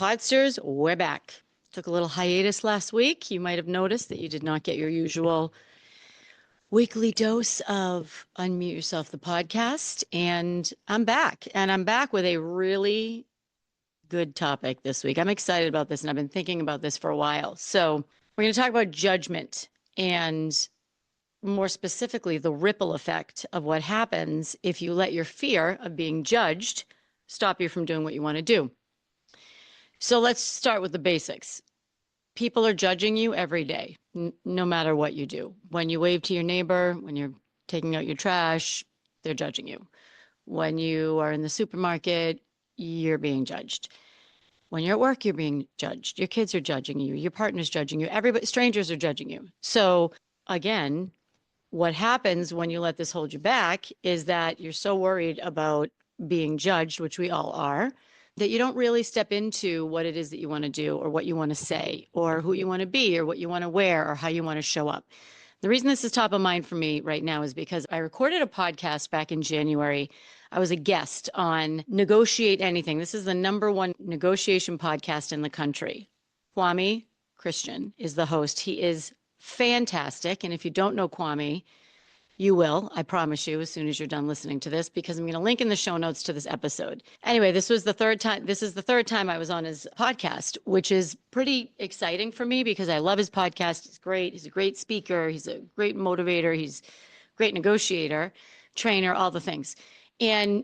Podsters, we're back. Took a little hiatus last week. You might have noticed that you did not get your usual weekly dose of Unmute Yourself, the podcast. And I'm back. And I'm back with a really good topic this week. I'm excited about this, and I've been thinking about this for a while. So we're going to talk about judgment and more specifically, the ripple effect of what happens if you let your fear of being judged stop you from doing what you want to do. So let's start with the basics. People are judging you every day, no matter what you do. When you wave to your neighbor, when you're taking out your trash, they're judging you. When you are in the supermarket, you're being judged. When you're at work, you're being judged. Your kids are judging you. Your partner's judging you. Everybody, strangers are judging you. So again, what happens when you let this hold you back is that you're so worried about being judged, which we all are, that you don't really step into what it is that you want to do or what you want to say or who you want to be or what you want to wear or how you want to show up. The reason this is top of mind for me right now is because I recorded a podcast back in January. I was a guest on Negotiate Anything. This is the #1 negotiation podcast in the country. Kwame Christian is the host. He is fantastic. And if you don't know Kwame, you will, I promise you, as soon as you're done listening to this, because I'm going to link in the show notes to this episode. Anyway, this is the third time I was on his podcast, which is pretty exciting for me because I love his podcast. He's great. He's a great speaker. He's a great motivator. He's a great negotiator, trainer, all the things. And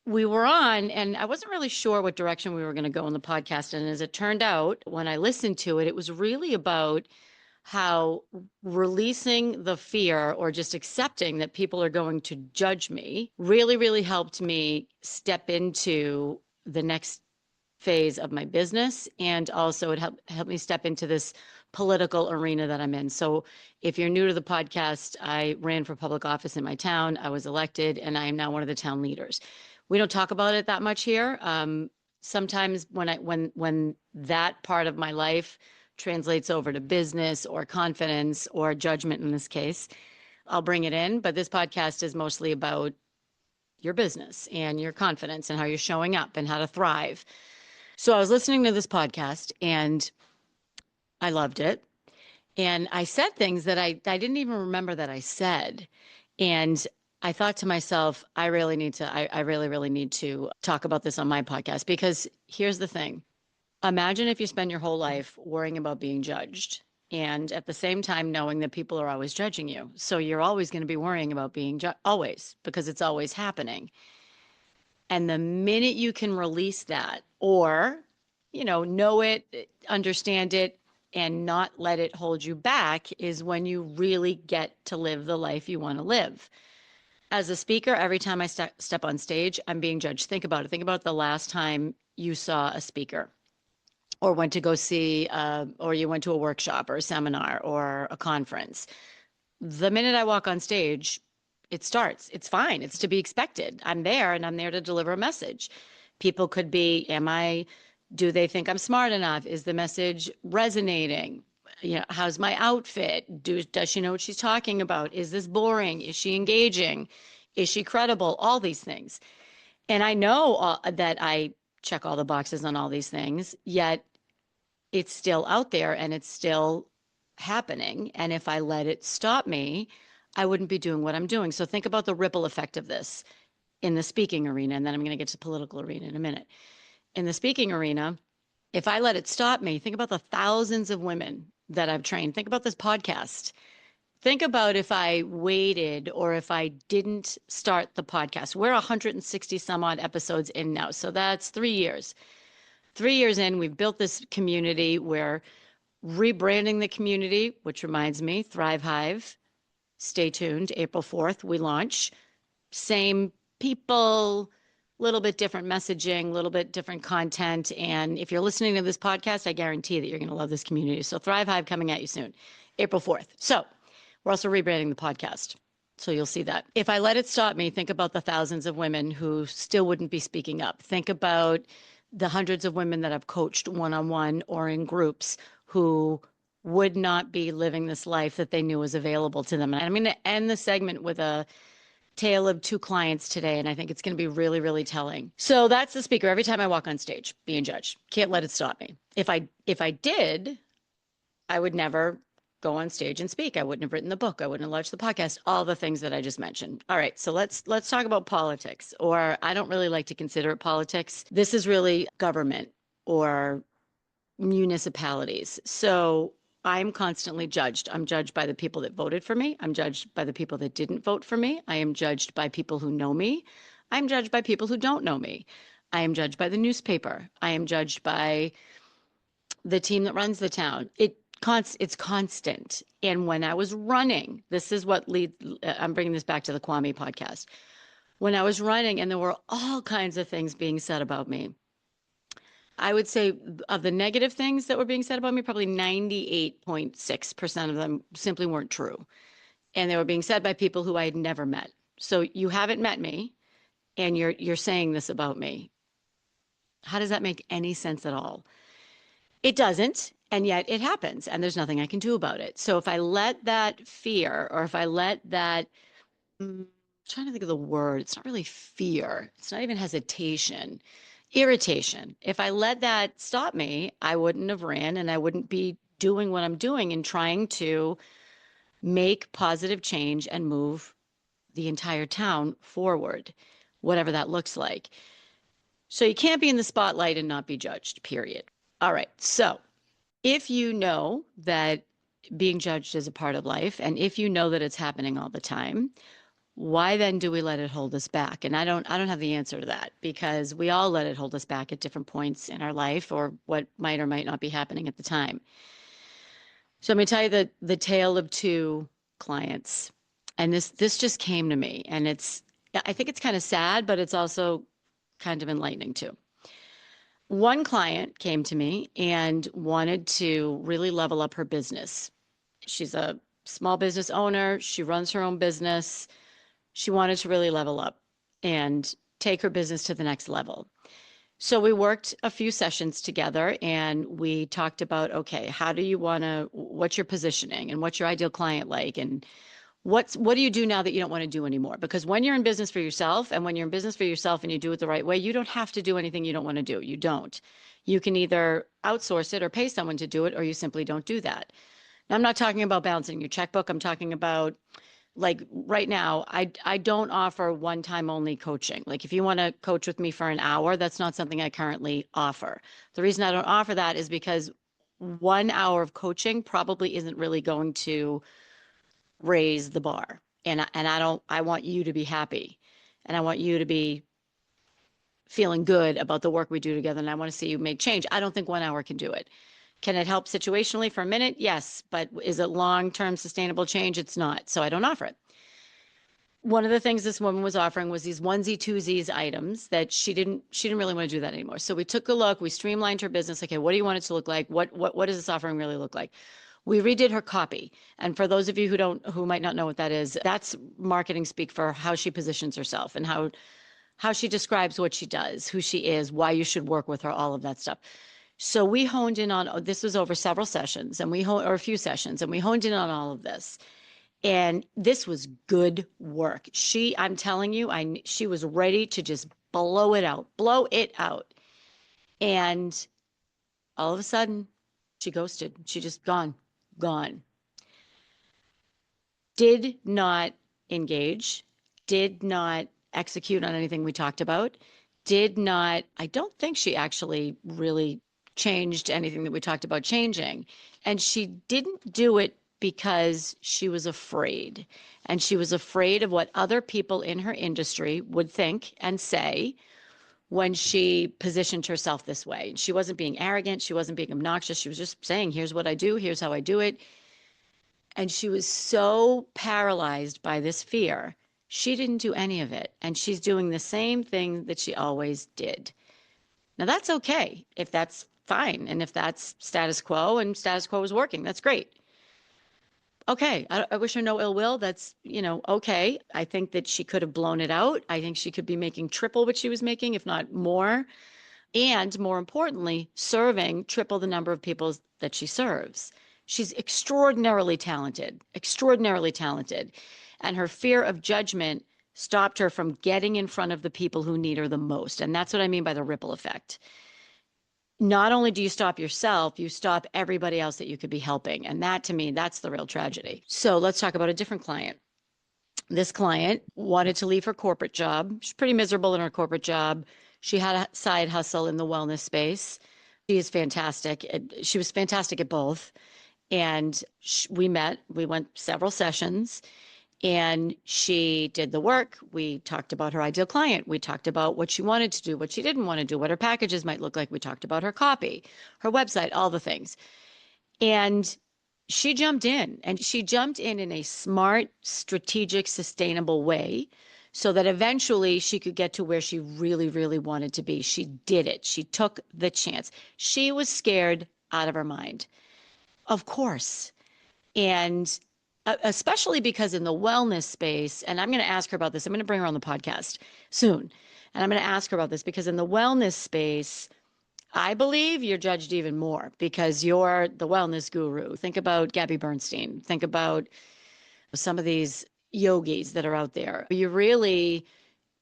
we were on, and I wasn't really sure what direction we were going to go in the podcast. And as it turned out, when I listened to it, it was really about how releasing the fear or just accepting that people are going to judge me really, really helped me step into the next phase of my business. And also it helped me step into this political arena that I'm in. So if you're new to the podcast, I ran for public office in my town. I was elected, and I am now one of the town leaders. We don't talk about it that much here. Sometimes when that part of my life translates over to business or confidence or judgment in this case, I'll bring it in. But this podcast is mostly about your business and your confidence and how you're showing up and how to thrive. So I was listening to this podcast and I loved it. And I said things that I didn't even remember that I said. And I thought to myself, I really need to talk about this on my podcast, because here's the thing. Imagine if you spend your whole life worrying about being judged and at the same time knowing that people are always judging you. So you're always going to be worrying about being judged, always, because it's always happening. And the minute you can release that or, know it, understand it, and not let it hold you back is when you really get to live the life you want to live. As a speaker, every time I step on stage, I'm being judged. Think about it. Think about the last time you saw a speaker, or went to go see, or you went to a workshop or a seminar or a conference. The minute I walk on stage, it starts. It's fine. It's to be expected. I'm there, and I'm there to deliver a message. People could be, do they think I'm smart enough? Is the message resonating? How's my outfit? Does she know what she's talking about? Is this boring? Is she engaging? Is she credible? All these things. And I know that I check all the boxes on all these things, yet it's still out there and it's still happening. And if I let it stop me, I wouldn't be doing what I'm doing. So think about the ripple effect of this in the speaking arena. And then I'm going to get to the political arena in a minute. In the speaking arena, if I let it stop me, think about the thousands of women that I've trained. Think about this podcast. Think about if I waited or if I didn't start the podcast. We're 160 some odd episodes in now. So that's 3 years. 3 years in, we've built this community. We're rebranding the community, which reminds me, Thrive Hive. Stay tuned. April 4th, we launch. Same people, little bit different messaging, little bit different content. And if you're listening to this podcast, I guarantee that you're going to love this community. So Thrive Hive coming at you soon, April 4th. So we're also rebranding the podcast. So you'll see that. If I let it stop me, think about the thousands of women who still wouldn't be speaking up. Think about the hundreds of women that I've coached one-on-one or in groups who would not be living this life that they knew was available to them. And I'm going to end the segment with a tale of two clients today, and I think it's going to be really, really telling. So that's the speaker. Every time I walk on stage, being judged, can't let it stop me. If I did, I would never go on stage and speak. I wouldn't have written the book. I wouldn't have launched the podcast, all the things that I just mentioned. All right, so let's talk about politics, or I don't really like to consider it politics. This is really government or municipalities. So I'm constantly judged. I'm judged by the people that voted for me. I'm judged by the people that didn't vote for me. I am judged by people who know me. I'm judged by people who don't know me. I am judged by the newspaper. I am judged by the team that runs the town. It's constant. And when I was running, this is what leads, I'm bringing this back to the Kwame podcast. When I was running and there were all kinds of things being said about me, I would say of the negative things that were being said about me, probably 98.6% of them simply weren't true. And they were being said by people who I had never met. So you haven't met me and you're saying this about me. How does that make any sense at all? It doesn't, and yet it happens, and there's nothing I can do about it. So if I let that fear, or if I let that, I'm trying to think of the word, it's not really fear, it's not even hesitation, irritation. If I let that stop me, I wouldn't have ran and I wouldn't be doing what I'm doing and trying to make positive change and move the entire town forward, whatever that looks like. So you can't be in the spotlight and not be judged, period. All right. So if you know that being judged is a part of life, and if you know that it's happening all the time, why then do we let it hold us back? And I don't have the answer to that, because we all let it hold us back at different points in our life, or what might or might not be happening at the time. So I'm going to tell you the tale of two clients. And this just came to me, and I think it's kind of sad, but it's also kind of enlightening too. One client came to me and wanted to really level up her business. She's a small business owner. She runs her own business. She wanted to really level up and take her business to the next level. So we worked a few sessions together and we talked about, okay, what's your positioning and what's your ideal client like? And what do you do now that you don't want to do anymore? Because when you're in business for yourself, and when you're in business for yourself and you do it the right way, you don't have to do anything you don't want to do. You don't. You can either outsource it or pay someone to do it, or you simply don't do that. Now, I'm not talking about balancing your checkbook. I'm talking about, like, right now, I don't offer one-time only coaching. Like, if you want to coach with me for an hour, that's not something I currently offer. The reason I don't offer that is because 1 hour of coaching probably isn't really going to raise the bar. And I want you to be happy, and I want you to be feeling good about the work we do together. And I want to see you make change. I don't think 1 hour can do it. Can it help situationally for a minute? Yes. But is it long-term sustainable change? It's not. So I don't offer it. One of the things this woman was offering was these onesie twosies items that she didn't really want to do that anymore. So we took a look, we streamlined her business. Okay, what do you want it to look like? What does this offering really look like? We redid her copy. And for those of you who might not know what that is, that's marketing speak for how she positions herself and how she describes what she does, who she is, why you should work with her, all of that stuff. So we honed in on, this was over several sessions, or a few sessions, and we honed in on all of this. And this was good work. I'm telling you, she was ready to just blow it out. And all of a sudden, she ghosted. She just gone. Did not engage, did not execute on anything we talked about, I don't think she actually really changed anything that we talked about changing. And she didn't do it because she was afraid. And she was afraid of what other people in her industry would think and say when she positioned herself this way. She wasn't being arrogant. She wasn't being obnoxious. She was just saying, here's what I do. Here's how I do it. And she was so paralyzed by this fear, she didn't do any of it. And she's doing the same thing that she always did. Now, that's okay if that's fine. And if that's status quo and status quo is working, that's great. Okay, I wish her no ill will. That's, okay. I think that she could have blown it out. I think she could be making triple what she was making, if not more. And more importantly, serving triple the number of people that she serves. She's extraordinarily talented. And her fear of judgment stopped her from getting in front of the people who need her the most. And that's what I mean by the ripple effect. Not only do you stop yourself, you stop everybody else that you could be helping. And that, to me, that's the real tragedy. So let's talk about a different client. This client wanted to leave her corporate job. She's pretty miserable in her corporate job. She had a side hustle in the wellness space. She is fantastic. She was fantastic at both. And we met, we went several sessions, and she did the work. We talked about her ideal client. We talked about what she wanted to do, what she didn't want to do, what her packages might look like. We talked about her copy, her website, all the things. And she jumped in, and she jumped in a smart, strategic, sustainable way so that eventually she could get to where she really, really wanted to be. She did it. She took the chance. She was scared out of her mind, of course. And especially because in the wellness space, and I'm going to ask her about this, I'm going to bring her on the podcast soon. And I'm going to ask her about this because in the wellness space, I believe you're judged even more because you're the wellness guru. Think about Gabby Bernstein. Think about some of these yogis that are out there. You really,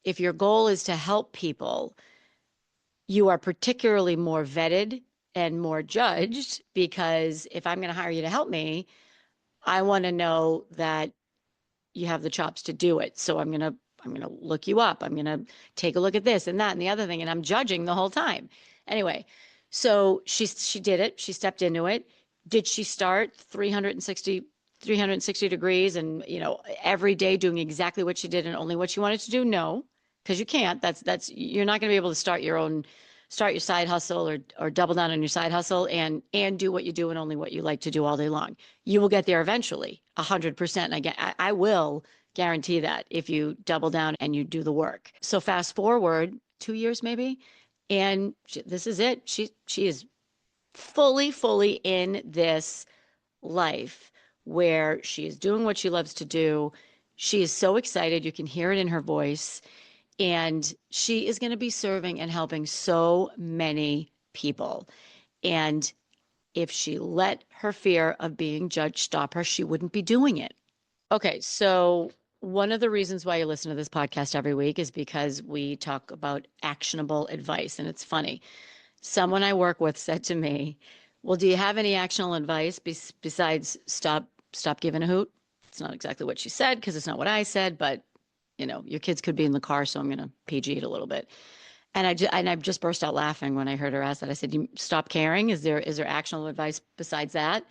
if your goal is to help people, you are particularly more vetted and more judged because if I'm going to hire you to help me, I want to know that you have the chops to do it. So I'm going to look you up. I'm going to take a look at this and that and the other thing. And I'm judging the whole time. Anyway, so she did it. She stepped into it. Did she start 360 degrees and, every day doing exactly what she did and only what she wanted to do? No, because you can't. You're not going to be able to start your side hustle or double down on your side hustle and do what you do and only what you like to do all day long. You will get there eventually, 100%. I will guarantee that if you double down and you do the work. So fast forward 2 years maybe, and this is it. She is fully in this life where she is doing what she loves to do. She is so excited. You can hear it in her voice. And she is going to be serving and helping so many people. And if she let her fear of being judged stop her, she wouldn't be doing it. Okay, so one of the reasons why you listen to this podcast every week is because we talk about actionable advice. And it's funny. Someone I work with said to me, well, do you have any actionable advice besides stop giving a hoot? It's not exactly what she said because it's not what I said, but your kids could be in the car, so I'm going to PG it a little bit. And I just burst out laughing when I heard her ask that. I said, "You stop caring. Is there actionable advice besides that?"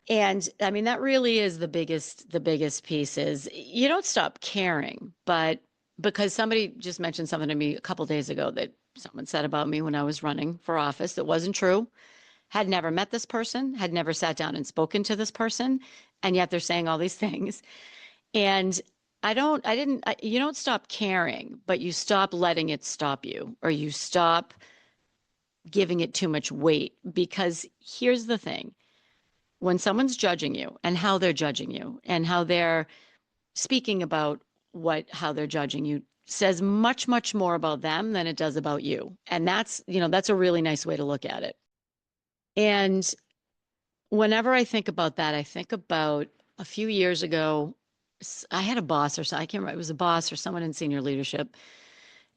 And I mean, that really is the biggest piece is you don't stop caring, but because somebody just mentioned something to me a couple of days ago that someone said about me when I was running for office that wasn't true. Had never met this person, had never sat down and spoken to this person, and yet they're saying all these things. And you don't stop caring, but you stop letting it stop you, or you stop giving it too much weight. Because here's the thing, when someone's judging you and how they're judging you and how they're speaking about how they're judging you says much, much more about them than it does about you. And that's a really nice way to look at it. And whenever I think about that, I think about a few years ago, I had a boss or so, I can't remember, it was a boss or someone in senior leadership.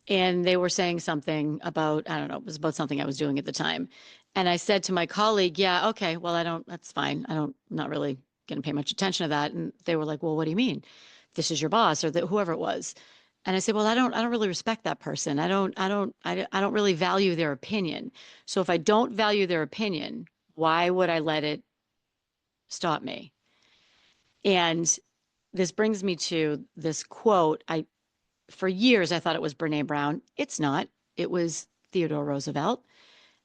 And they were saying something about, I don't know, it was about something I was doing at the time. And I said to my colleague, yeah, okay, well, that's fine. I'm not really going to pay much attention to that. And they were like, well, what do you mean? This is your boss or whoever it was. And I said, well, I don't really respect that person. I don't really value their opinion. So if I don't value their opinion, why would I let it stop me? And this brings me to this quote. For years, I thought it was Brene Brown. It's not. It was Theodore Roosevelt.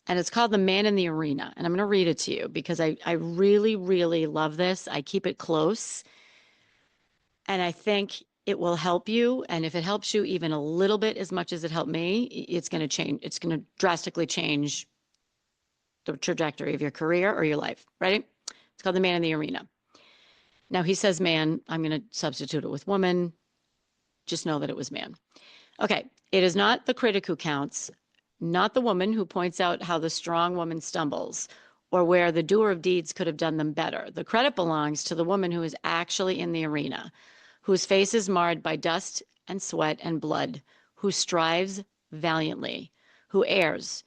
And it's called The Man in the Arena. And I'm going to read it to you because I really, really love this. I keep it close. And I think it will help you. And if it helps you even a little bit as much as it helped me, it's going to change. It's going to drastically change the trajectory of your career or your life. Ready? It's called The Man in the Arena. Now he says man. I'm going to substitute it with woman. Just know that it was man. Okay. It is not the critic who counts, not the woman who points out how the strong woman stumbles or where the doer of deeds could have done them better. The credit belongs to the woman who is actually in the arena, whose face is marred by dust and sweat and blood, who strives valiantly, who errs,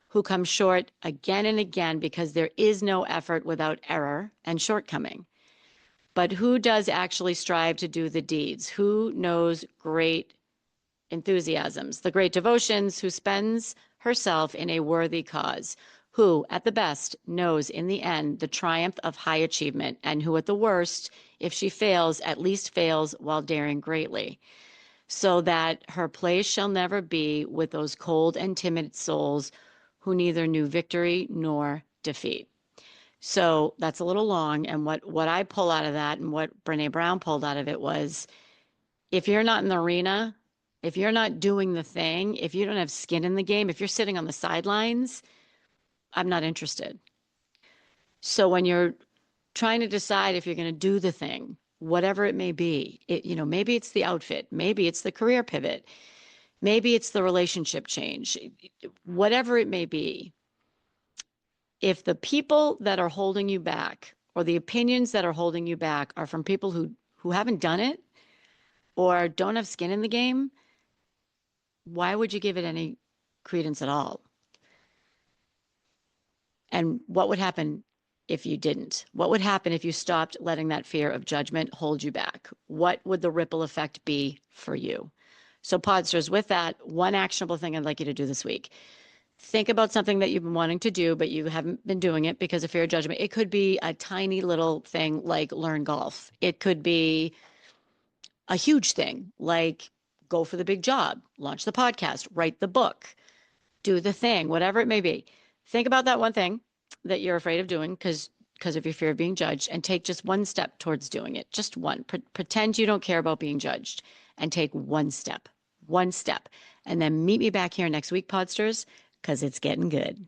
who comes short again and again because there is no effort without error and shortcoming. But who does actually strive to do the deeds? Who knows great enthusiasms, the great devotions, who spends herself in a worthy cause, who, at the best, knows in the end the triumph of high achievement, and who, at the worst, if she fails, at least fails while daring greatly, so that her place shall never be with those cold and timid souls who neither knew victory nor defeat. So that's a little long. And what I pull out of that and what Brene Brown pulled out of it was, if you're not in the arena, if you're not doing the thing, if you don't have skin in the game, if you're sitting on the sidelines, I'm not interested. So when you're trying to decide if you're going to do the thing, whatever it may be, maybe it's the outfit, maybe it's the career pivot, maybe it's the relationship change, whatever it may be. If the people that are holding you back, or the opinions that are holding you back, are from people who haven't done it or don't have skin in the game, why would you give it any credence at all? And what would happen if you didn't? What would happen if you stopped letting that fear of judgment hold you back? What would the ripple effect be for you? So, Podsters, with that, one actionable thing I'd like you to do this week. Think about something that you've been wanting to do, but you haven't been doing it because of fear of judgment. It could be a tiny little thing like learn golf. It could be a huge thing like go for the big job, launch the podcast, write the book, do the thing, whatever it may be. Think about that one thing that you're afraid of doing because of your fear of being judged, and take just one step towards doing it. Just one. Pretend you don't care about being judged and take one step, and then meet me back here next week, Podsters, because it's getting good.